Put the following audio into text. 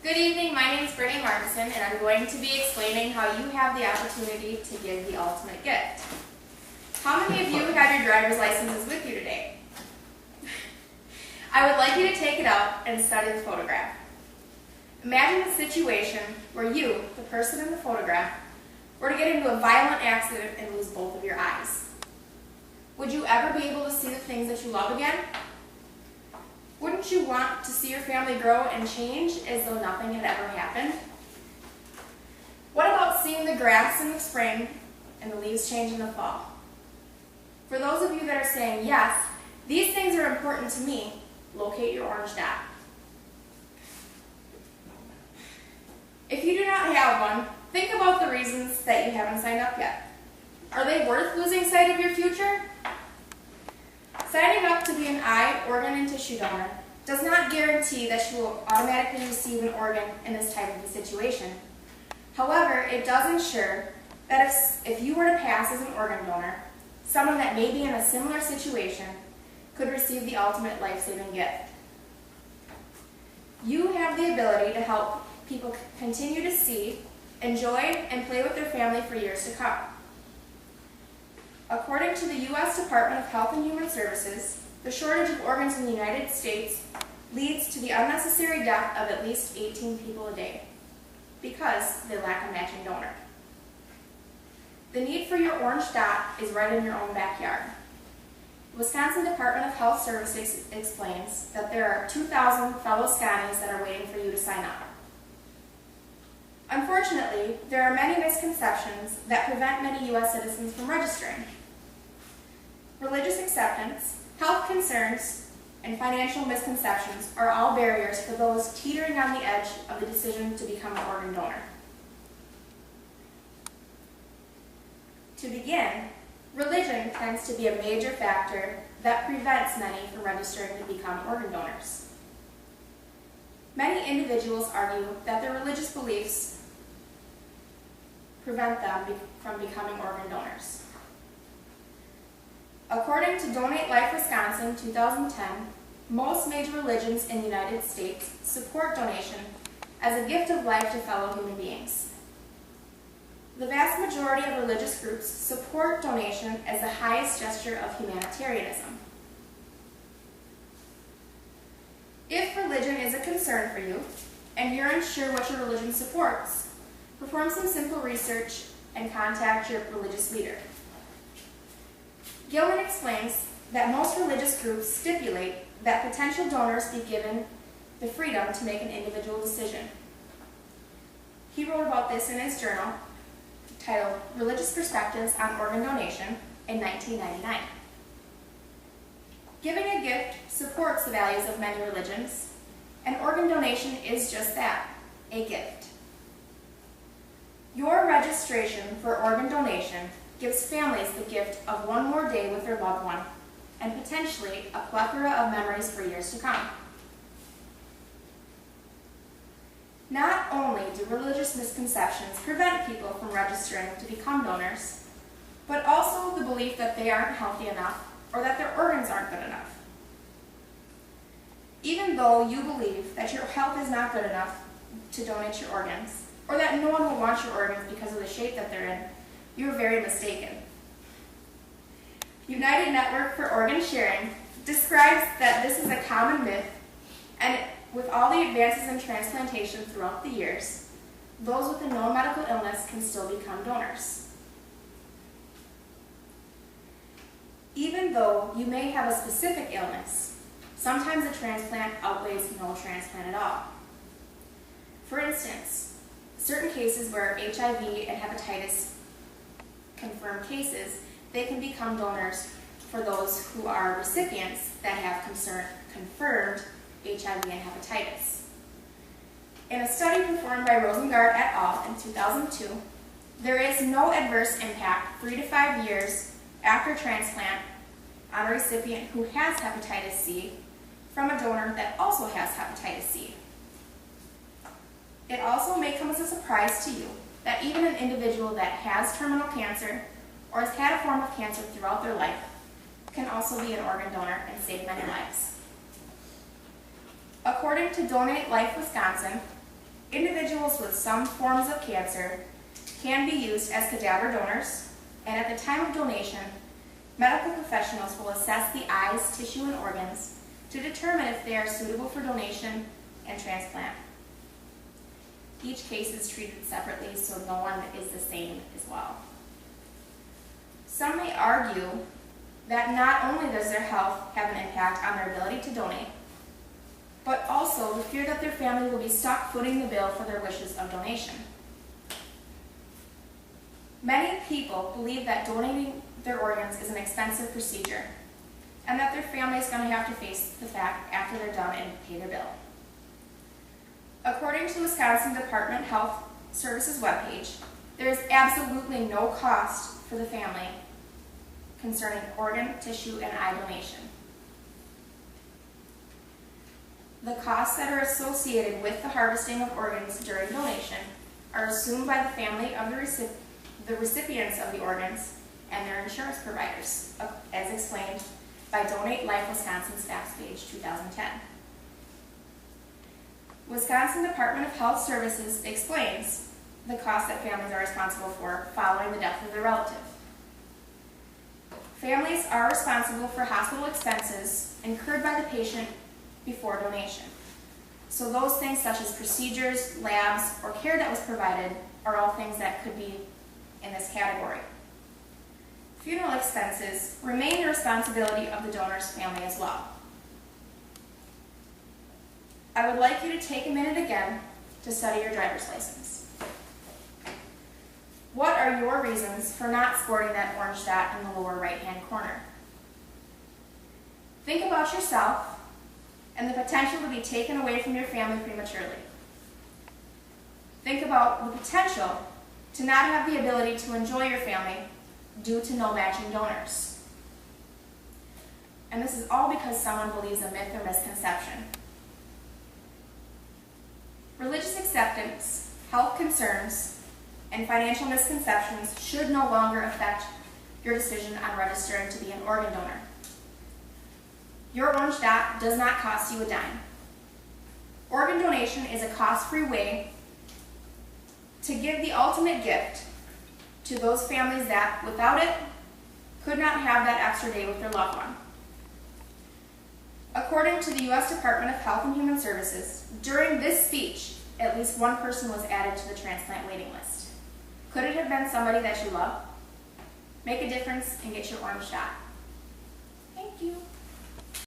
Good evening, my name is Brittany Martinson, and I'm going to be explaining how you have the opportunity to give the ultimate gift. How many of you have your driver's licenses with you today? I would like you to take it out and study the photograph. Imagine a situation where you, the person in the photograph, were to get into a violent accident and lose both of your eyes. Would you ever be able to see the things that you love again? Wouldn't you want to see your family grow and change as though nothing had ever happened? What about seeing the grass in the spring and the leaves change in the fall? For those of you that are saying, yes, these things are important to me, locate your orange dot. If you do not have one, think about the reasons that you haven't signed up yet. Are they worth losing sight of your future? Signing up to be an eye, organ, and tissue donor does not guarantee that you will automatically receive an organ in this type of a situation. However, it does ensure that if you were to pass as an organ donor, someone that may be in a similar situation could receive the ultimate life-saving gift. You have the ability to help people continue to see, enjoy, and play with their family for years to come. According to the U.S. Department of Health and Human Services, the shortage of organs in the United States leads to the unnecessary death of at least 18 people a day because they lack a matching donor. The need for your orange dot is right in your own backyard. The Wisconsin Department of Health Services explains that there are 2,000 fellow Scotties that are waiting for you to sign up. Unfortunately, there are many misconceptions that prevent many U.S. citizens from registering. Religious acceptance, health concerns, and financial misconceptions are all barriers for those teetering on the edge of the decision to become an organ donor. To begin, religion tends to be a major factor that prevents many from registering to become organ donors. Many individuals argue that their religious beliefs prevent them from becoming organ donors. According to Donate Life Wisconsin 2010, most major religions in the United States support donation as a gift of life to fellow human beings. The vast majority of religious groups support donation as the highest gesture of humanitarianism. If religion is a concern for you, and you're unsure what your religion supports, perform some simple research and contact your religious leader. Gilman explains that most religious groups stipulate that potential donors be given the freedom to make an individual decision. He wrote about this in his journal titled Religious Perspectives on Organ Donation in 1999. Giving a gift supports the values of many religions, and organ donation is just that, a gift. Your registration for organ donation gives families the gift of one more day with their loved one and potentially a plethora of memories for years to come. Not only do religious misconceptions prevent people from registering to become donors, but also the belief that they aren't healthy enough or that their organs aren't good enough. Even though you believe that your health is not good enough to donate your organs, or that no one will want your organs because of the shape that they're in, you're very mistaken. United Network for Organ Sharing describes that this is a common myth, and with all the advances in transplantation throughout the years, those with a known medical illness can still become donors. Even though you may have a specific illness, sometimes a transplant outweighs no transplant at all. For instance, certain cases where HIV and hepatitis confirmed cases, they can become donors for those who are recipients that have confirmed HIV and hepatitis. In a study performed by Rosengart et al. In 2002, there is no adverse impact 3 to 5 years after transplant on a recipient who has hepatitis C from a donor that also has hepatitis C. It also may come as a surprise to you that even an individual that has terminal cancer or has had a form of cancer throughout their life can also be an organ donor and save many lives. According to Donate Life Wisconsin, individuals with some forms of cancer can be used as cadaver donors, and at the time of donation, medical professionals will assess the eyes, tissue, and organs to determine if they are suitable for donation and transplant. Each case is treated separately, so no one is the same as well. Some may argue that not only does their health have an impact on their ability to donate, but also the fear that their family will be stuck footing the bill for their wishes of donation. Many people believe that donating their organs is an expensive procedure, and that their family is going to have to face the fact after they're done and pay their bill. According to Wisconsin Department of Health Services webpage, there is absolutely no cost for the family concerning organ, tissue, and eye donation. The costs that are associated with the harvesting of organs during donation are assumed by the family of the recipients of the organs and their insurance providers, as explained by Donate Life Wisconsin's Facts page 2010. Wisconsin Department of Health Services explains the costs that families are responsible for following the death of their relative. Families are responsible for hospital expenses incurred by the patient before donation. So those things such as procedures, labs, or care that was provided are all things that could be in this category. Funeral expenses remain the responsibility of the donor's family as well. I would like you to take a minute again to study your driver's license. What are your reasons for not sporting that orange dot in the lower right-hand corner? Think about yourself and the potential to be taken away from your family prematurely. Think about the potential to not have the ability to enjoy your family due to no matching donors. And this is all because someone believes a myth or misconception. Religious acceptance, health concerns, and financial misconceptions should no longer affect your decision on registering to be an organ donor. Your orange dot does not cost you a dime. Organ donation is a cost-free way to give the ultimate gift to those families that, without it, could not have that extra day with their loved one. According to the U.S. Department of Health and Human Services, during this speech, at least one person was added to the transplant waiting list. Could it have been somebody that you love? Make a difference and get your orange dot. Thank you.